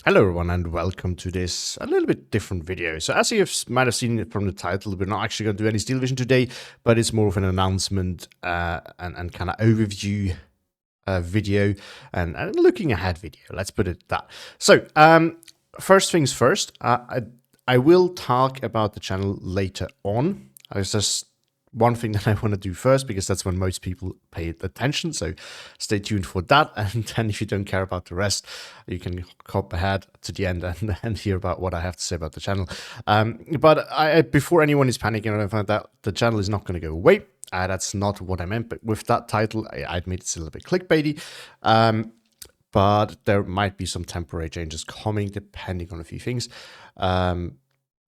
Hello everyone and welcome to this a little bit different video. So as you might have seen it from the title, we're not actually going to do any Steel Division today, but it's more of an announcement and kind of overview video and looking ahead video. Let's put it that. So first things first, I will talk about the channel later on. It's just one thing that I want to do first because that's when most people pay attention. So stay tuned for that. And then if you don't care about the rest, you can hop ahead to the end and hear about what I have to say about the channel. But before anyone is panicking or anything like that, the channel is not going to go away. That's not what I meant. But with that title, I admit it's a little bit clickbaity. But there might be some temporary changes coming depending on a few things.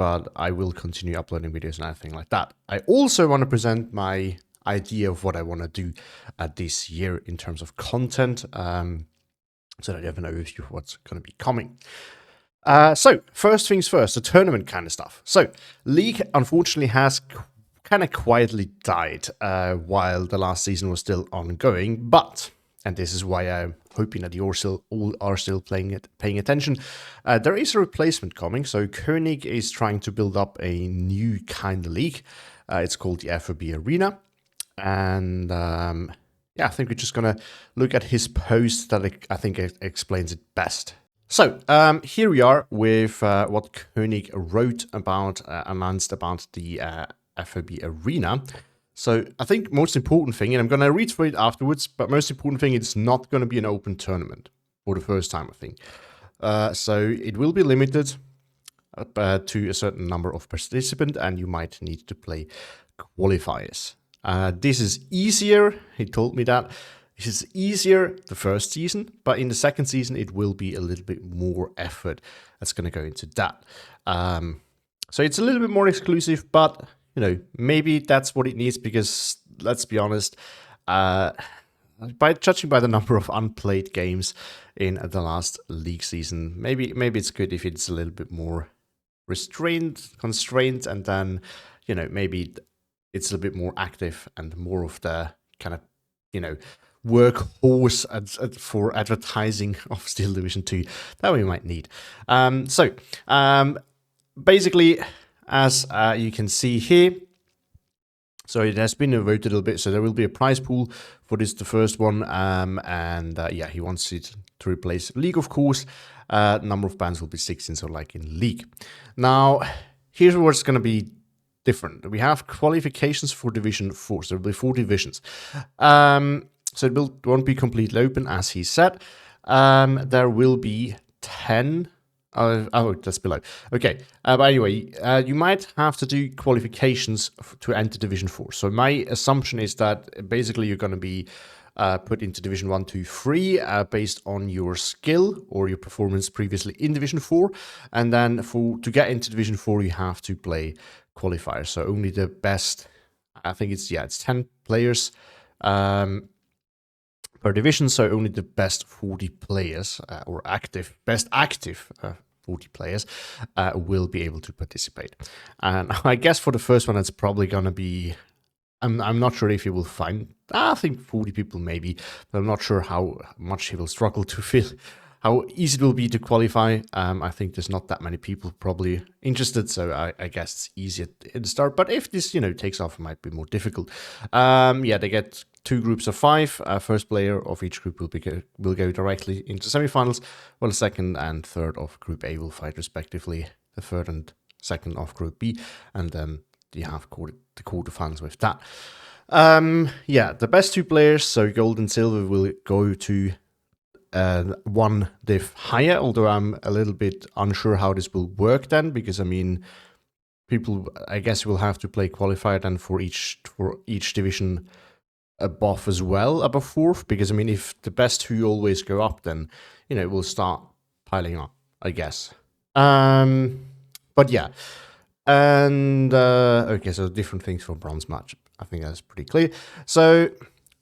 But I will continue uploading videos and everything like that. I also want to present my idea of what I want to do this year in terms of content, so that you have an overview of what's going to be coming. So first things first, the tournament kind of stuff. So League unfortunately has kind of quietly died while the last season was still ongoing, but, and this is why I'm hoping that you all are still paying attention. There is a replacement coming. So Koenig is trying to build up a new kind of league. It's called the FOB Arena. And yeah, I think we're just going to look at his post that I think explains it best. So here we are with what Koenig wrote about, announced about the FOB Arena. So I think most important thing, and I'm going to read through it afterwards, but most important thing, it's not going to be an open tournament for the first time, I think. So it will be limited to a certain number of participants, and you might need to play qualifiers. This is easier, he told me that. This is easier the first season, but in the second season, it will be a little bit more effort that's going to go into that. So it's a little bit more exclusive, but you know, maybe that's what it needs because, let's be honest, judging by the number of unplayed games in the last league season, maybe it's good if it's a little bit more constrained, and then, you know, maybe it's a little bit more active and more of the kind of, you know, workhorse for advertising of Steel Division 2 that we might need. Basically, as you can see here, so it has been voted a little bit. So there will be a prize pool for this, the first one. Yeah, he wants it to replace League, of course. Number of bands will be 16, so like in League. Now, here's what's going to be different. We have qualifications for Division 4. So there will be 4 divisions. So it won't be completely open, as he said. There will be 10... Oh, that's below. Okay, but anyway, you might have to do qualifications to enter Division 4. So my assumption is that basically you're going to be put into Division 1, 2, 3 based on your skill or your performance previously in Division 4. And then to get into Division 4, you have to play qualifiers. So only the best, I think it's 10 players per division, so only the best 40 players or best active 40 players will be able to participate. And I guess for the first one, it's probably going to be, I'm not sure if you will find, I think 40 people maybe, but I'm not sure how much he will struggle to fill, how easy it will be to qualify. I think there's not that many people probably interested, so I guess it's easier at the start. But if this, you know, takes off, it might be more difficult. Yeah, they get 2 groups of 5. First player of each group will go directly into semifinals, while the second and third of Group A will fight respectively, the third and second of Group B, and then you have the quarterfinals with that. Yeah, the best 2 players, so gold and silver, will go to 1 div higher, although I'm a little bit unsure how this will work then, because I mean, people, I guess, will have to play qualifier then for each division above as well, above 4th, because I mean, if the best 2 always go up, then, you know, it will start piling up, I guess. But yeah, and okay, so different things for bronze match. I think that's pretty clear. So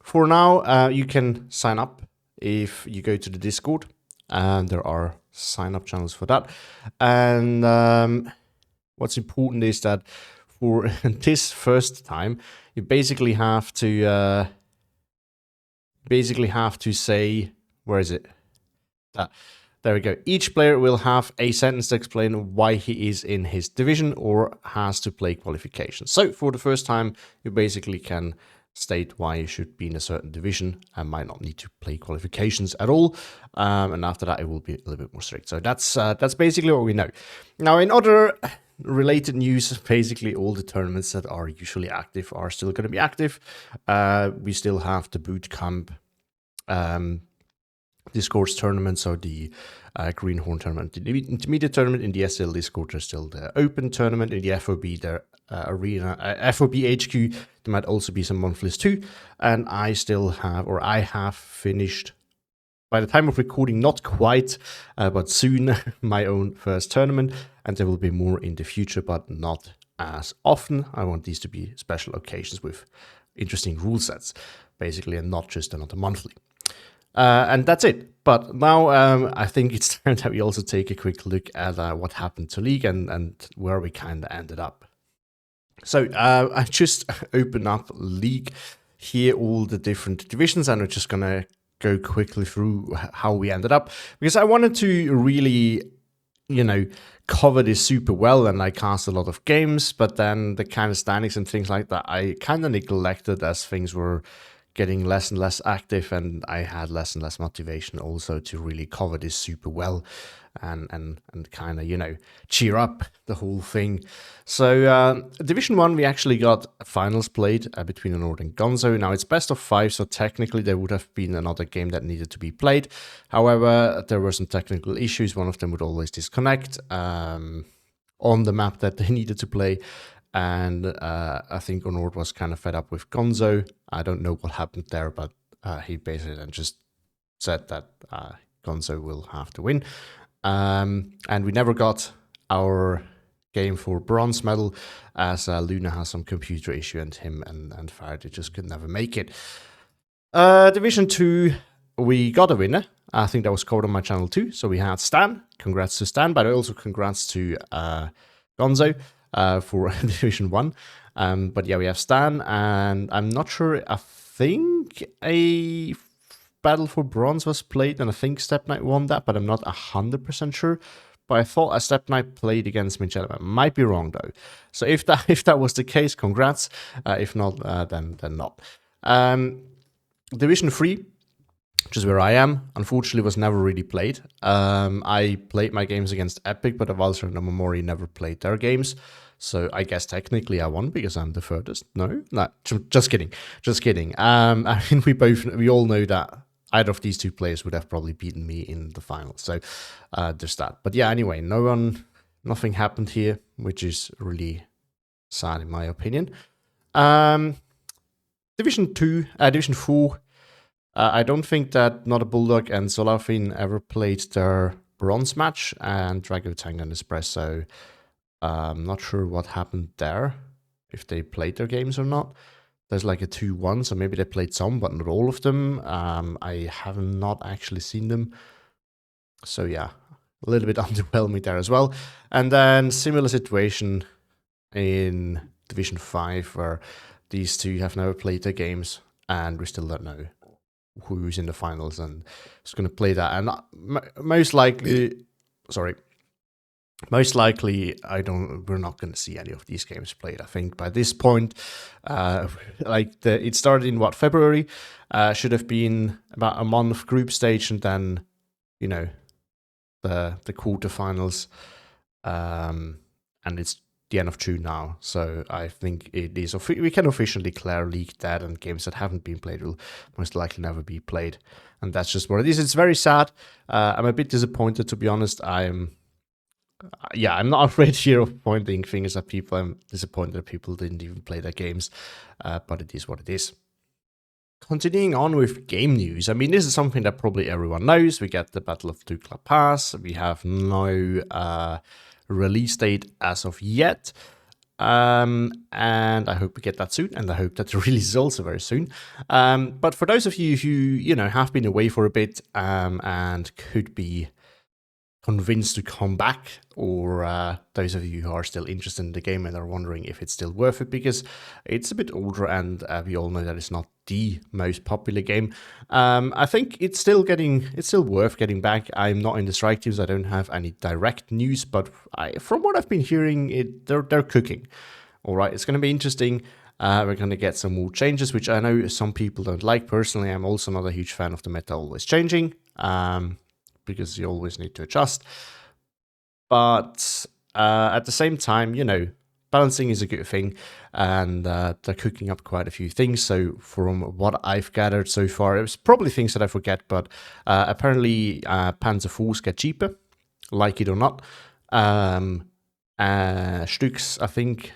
for now, you can sign up if you go to the Discord, and there are sign-up channels for that. And what's important is that for this first time, you basically have to say, where is it? There we go. Each player will have a sentence to explain why he is in his division or has to play qualifications. So for the first time, you basically can state why you should be in a certain division and might not need to play qualifications at all. And after that, it will be a little bit more strict. So that's basically what we know. Now, in other related news, basically all the tournaments that are usually active are still going to be active. We still have the boot camp Discord's tournament, so the Greenhorn tournament, the intermediate tournament in the SL Discord, there's still the open tournament in the FOB, their arena, FOB HQ. There might also be some monthlies too, and I have finished, by the time of recording, not quite, but soon, my own first tournament, and there will be more in the future, but not as often. I want these to be special occasions with interesting rule sets, basically, and not just another monthly. And that's it. But now I think it's time that we also take a quick look at what happened to League and where we kind of ended up. So I just opened up League here, all the different divisions, and we're just going to go quickly through how we ended up, because I wanted to really, cover this super well, and I cast a lot of games, but then the kind of standings and things like that I kind of neglected as things were getting less and less active, and I had less and less motivation also to really cover this super well and kind of, cheer up the whole thing. So Division 1, we actually got finals played between Nord and Gonzo. Now it's best of 5, so technically there would have been another game that needed to be played. However, there were some technical issues. One of them would always disconnect on the map that they needed to play. And I think Nord was kind of fed up with Gonzo. I don't know what happened there, but he basically then just said that Gonzo will have to win. And we never got our game for bronze medal, as Luna has some computer issue, and him and Faraday just could never make it. Division 2, we got a winner. I think that was covered on my channel too. So we had Stan. Congrats to Stan, but also congrats to Gonzo. For Division 1. But yeah, we have Stan, and I'm not sure, I think a Battle for Bronze was played, and I think Step Knight won that, but I'm not 100% sure. But I thought a Step Knight played against Michelle. Might be wrong though. So if that was the case, congrats. If not, then not. Division 3, which is where I am, unfortunately was never really played. I played my games against Epic, but Avalsar and Omamori never played their games. So I guess technically I won because I'm the furthest. No, just kidding. I mean, we all know that either of these two players would have probably beaten me in the final. So there's that. But yeah, anyway, nothing happened here, which is really sad in my opinion. Division 4. I don't think that Not a Bulldog and Solafin ever played their bronze match, and Drago Tang and Espresso. I'm not sure what happened there, if they played their games or not. There's like a 2-1, so maybe they played some, but not all of them. I have not actually seen them. So yeah, a little bit underwhelming there as well. And then similar situation in Division 5, where these two have never played their games, and we still don't know who's in the finals and is going to play that. And most likely, we're not going to see any of these games played. I think by this point, it started in February, should have been about a month group stage, and then, the quarterfinals, and it's the end of June now. So I think it is we can officially declare League dead, and games that haven't been played will most likely never be played. And that's just what it is. It's very sad. I'm a bit disappointed, to be honest. I'm not afraid here of pointing fingers at people. I'm disappointed that people didn't even play their games, but it is what it is. Continuing on with game news, I mean, this is something that probably everyone knows. We get the Battle of Dukla Pass. We have no release date as of yet, and I hope we get that soon, and I hope that the release is also very soon. But for those of you who have been away for a bit and could be convinced to come back, or those of you who are still interested in the game and are wondering if it's still worth it, because it's a bit older and we all know that it's not the most popular game. I think it's still worth getting back. I'm not in the strike teams. I don't have any direct news, but from what I've been hearing, they're cooking. All right, it's going to be interesting. We're going to get some more changes, which I know some people don't like. Personally, I'm also not a huge fan of the meta always changing, because you always need to adjust. But at the same time, you know, balancing is a good thing, and they're cooking up quite a few things. So from what I've gathered so far, it was probably things that I forget, but apparently Panzer IVs get cheaper, like it or not. Stücks, I think,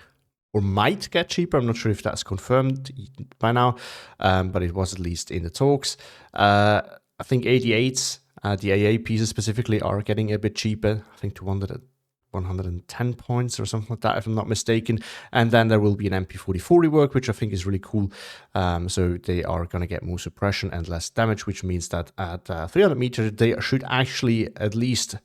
or might get cheaper. I'm not sure if that's confirmed by now, but it was at least in the talks. I think 88s, the AA pieces specifically, are getting a bit cheaper. I think to 110 points or something like that, if I'm not mistaken. And then there will be an MP44 rework, which I think is really cool. So they are going to get more suppression and less damage, which means that at 300 meters, they should actually at least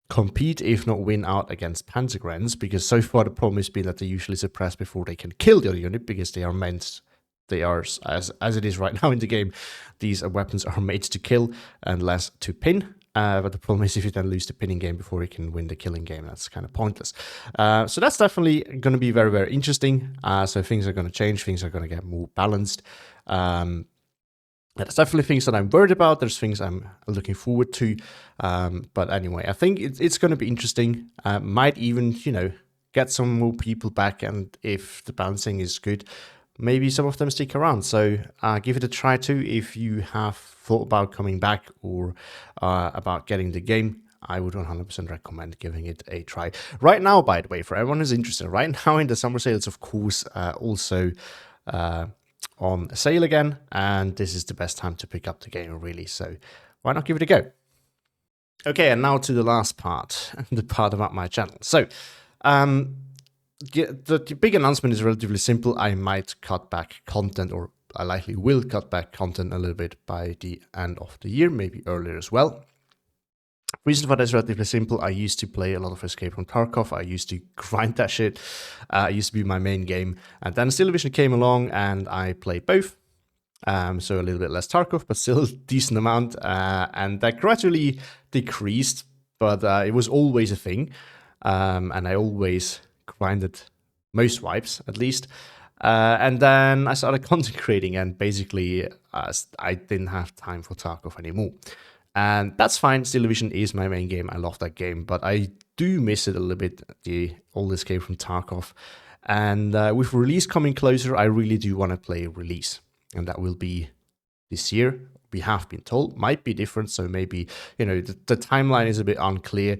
compete, if not win out against Panzergrens, because so far the problem has been that they usually suppress before they can kill the other unit, because they are, as it is right now in the game, these weapons are made to kill and less to pin. But the problem is, if you then lose the pinning game before you can win the killing game, that's kind of pointless. So that's definitely going to be very, very interesting. So things are going to change, things are going to get more balanced. There's definitely things that I'm worried about. There's things I'm looking forward to. But anyway, I think it's going to be interesting. Might even, you know, get some more people back. And if the balancing is good, maybe some of them stick around. So give it a try too. If you have thought about coming back or about getting the game, I would 100% recommend giving it a try. Right now, by the way, for everyone who's interested, right now in the summer sale, it's of course also on sale again, and this is the best time to pick up the game, really, so why not give it a go? Okay, and now to the last part, the part about my channel. So the big announcement is relatively simple. I might cut back content, or I likely will cut back content a little bit by the end of the year, maybe earlier as well. Reason for that is relatively simple. I used to play a lot of Escape from Tarkov. I used to grind that shit. It used to be my main game. And then Steel Division came along and I played both. So a little bit less Tarkov, but still a decent amount. And that gradually decreased, but it was always a thing. And I always grinded most wipes, at least. And then I started content creating, and basically I didn't have time for Tarkov anymore. And that's fine. Steel Division is my main game. I love that game, but I do miss it a little bit, the old Escape from Tarkov. And with release coming closer, I really do want to play Release. And that will be this year. We have been told. Might be different, so maybe, you know, the timeline is a bit unclear.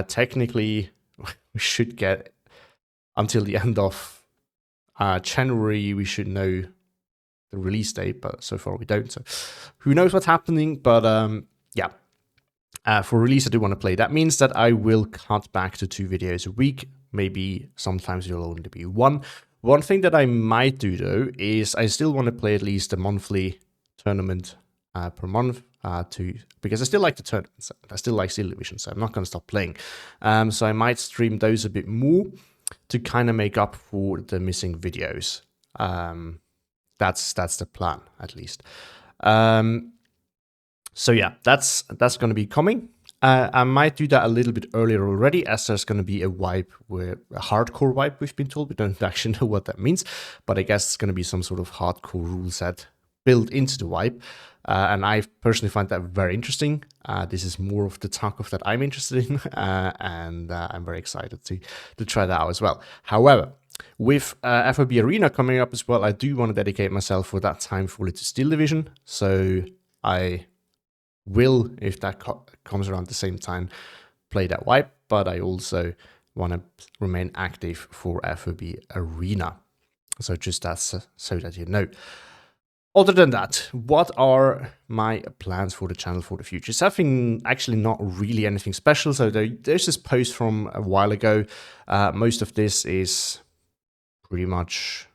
Technically, we should get until the end of January, we should know the release date, but so far we don't. So who knows what's happening, but yeah, for release, I do want to play. That means that I will cut back to 2 videos a week. Maybe sometimes it'll only be 1. One thing that I might do, though, is I still want to play at least a monthly tournament per month, because I still like the tournaments. I still like Steel Division, so I'm not going to stop playing. So I might stream those a bit more to kind of make up for the missing videos. That's the plan, at least. So yeah, that's going to be coming. I might do that a little bit earlier already, as there's going to be a wipe, a hardcore wipe, we've been told. We don't actually know what that means, but I guess it's going to be some sort of hardcore rule set built into the wipe. And I personally find that very interesting. This is more of the Tarkov that I'm interested in, and I'm very excited to try that out as well. However, with FOB Arena coming up as well, I do want to dedicate myself for that time fully to Steel Division. So I will, if that comes around the same time, play that wipe, but I also want to remain active for FOB Arena. So just that's so that you know. Other than that, what are my plans for the channel for the future? Something actually not really anything special. So there's this post from a while ago. Most of this is pretty much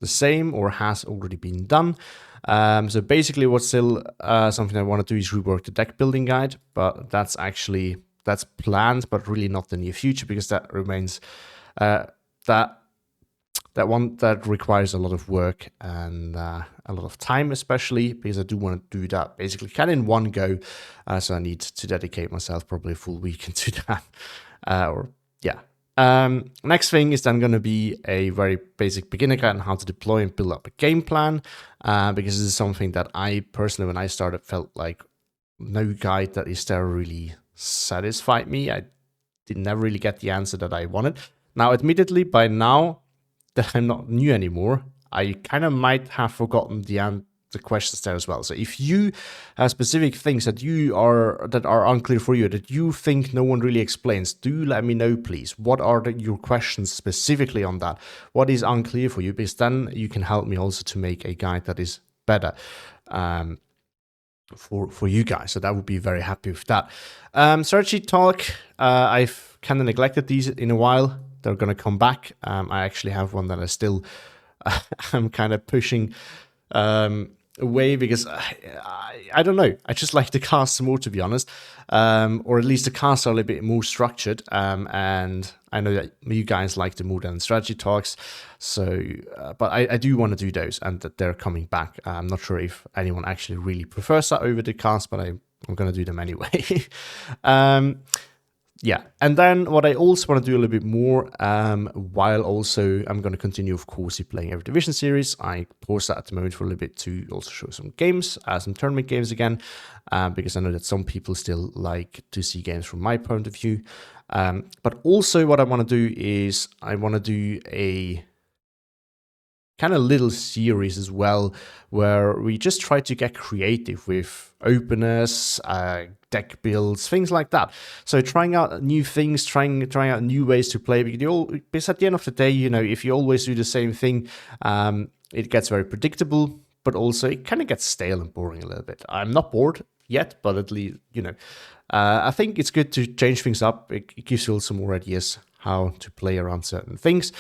the same or has already been done. So basically what's still something I want to do is rework the deck building guide, but that's actually that's planned, but really not the near future, because that remains that requires a lot of work and a lot of time, especially because I do want to do that basically kind of in one go. So I need to dedicate myself probably a full week into that. Next thing is then going to be a very basic beginner guide on how to deploy and build up a game plan, because this is something that I personally, when I started, felt like no guide that is there really satisfied me. I did never really get the answer that I wanted. Now, admittedly, by now that I'm not new anymore, I kind of might have forgotten the questions there as well. So if you have specific things that are unclear for you, that you think no one really explains, do let me know, please. What are your questions specifically on that? What is unclear for you? Because then you can help me also to make a guide that is better for you guys. So that would be very happy with that. Strategy talk, I've kind of neglected these in a while. They're going to come back. I actually have one that I still I'm kind of pushing away, because I don't know. I just like the casts more, to be honest, or at least the casts are a little bit more structured. And I know that you guys like the more than strategy talks. So, but I do want to do those, and that they're coming back. I'm not sure if anyone actually really prefers that over the cast, but I'm going to do them anyway. Yeah, and then what I also want to do a little bit more, while also I'm going to continue, of course, playing every Division series. I pause that at the moment for a little bit to also show some games, some tournament games again, because I know that some people still like to see games from my point of view. But also what I want to do is I want to do a kind of little series as well, where we just try to get creative with openers, deck builds, things like that. So trying out new things, trying out new ways to play, because at the end of the day, you know, if you always do the same thing, it gets very predictable, but also it kind of gets stale and boring a little bit. I'm not bored yet, but at least, you know, I think it's good to change things up. It gives you also more ideas how to play around certain things.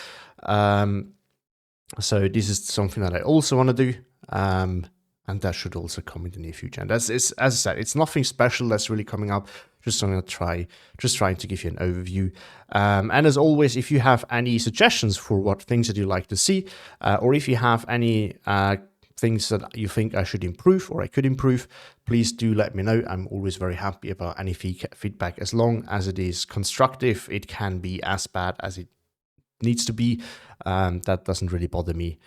So this is something that I also want to do, and that should also come in the near future. And as I said, it's nothing special that's really coming up. Just trying to give you an overview. And as always, if you have any suggestions for what things that you like to see, or if you have any things that you think I should improve or I could improve, please do let me know. I'm always very happy about any feedback, as long as it is constructive. It can be as bad as it needs to be. That doesn't really bother me.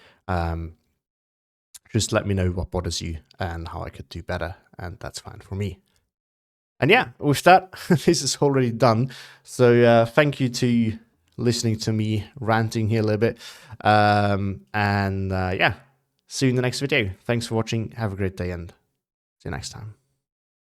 Just let me know what bothers you and how I could do better, and that's fine for me. And yeah, with that, this is already done. So thank you to listening to me ranting here a little bit. Yeah, see you in the next video. Thanks for watching. Have a great day, and see you next time.